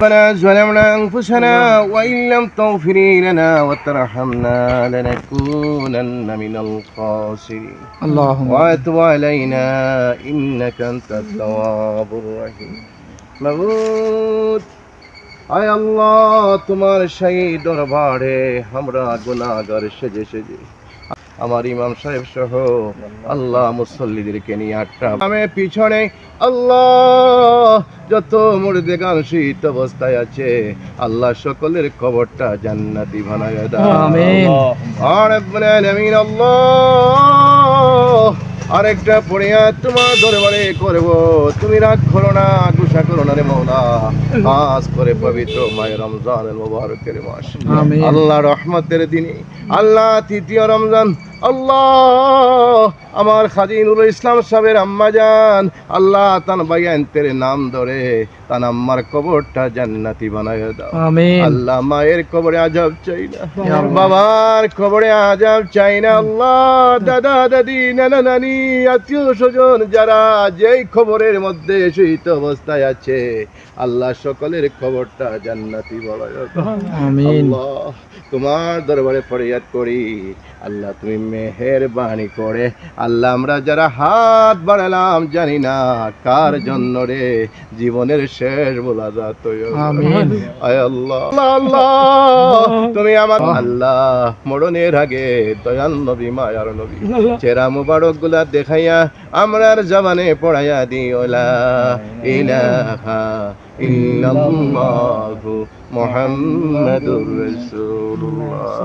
ربنا ظلمنا أنفسنا وإن لم تغفر لنا وترحمنا لنكونن من الخاسرين اللهم وتب علينا إنك أنت التواب الرحيم মাবুদ আয় আল্লাহ তোমার সেই দরবারে আমরা গুনাহগার সেজে সেজে আমার ইমাম সাহেব সহ আল্লাহ মুসল্লিদেরকে নিয়ে আমি পিছনে আল্লাহ যত মুর্দেগান শীত অবস্থায় আছে আল্লাহ সকলের কবরটা জান্নাতি বানায়া দাও আমিন। আর রব্বুল আলামিন আল্লাহ আরেকটা পড়িয়া তোমার দরবারে করব, তুমি রাগ করো না, গুসা করো না রে মওলা। খাস করে পবিত্র মাহে রমজানের মুবারকের মাস, আমিন। আল্লাহ রহমতের দিনে, আল্লাহ তৃতীয় রমজান, আল্লাহ আমার খাজি নুরুল ইসলাম সাহেবের আম্মা জান, আল্লাহ তান বায়ান্তের নাম ধরে তান আম্মার কবরটা জান্নাতি বানায় দাও আমিন। আল্লাহ। মায়ের কবরে আজাব চাই না, বাবার কবরে আজাব চাই না আল্লাহ। দাদা দাদি নানা নানি আত্মীয় স্বজন যারা যেই খবরের মধ্যে শহীদ অবস্থায় আছে আল্লাহ সকলের খবরটা জান্নাতি বানায় দাও আমিন। আল্লাহ। তোমার দরবারে ফরিয়াদ করি আল্লাহ, তুমি মেহেরবানি করে আল্লাহ আমরা যারা হাত বাড়ালাম জানি না কার জন্য রে জীবনের শেষ মোলাজাত আমিন। আয় আল্লাহ আল্লাহ তুমি আমার আল্লাহ মরণের আগে দয়াল নবী মায়ার নবী চেরা মুবারক গুলা দেখাইয়া আমরার জবানে পড়াইয়া দিও লা ইলাহা ইল্লাল্লাহু মুহাম্মাদুর রাসূলুল্লাহ।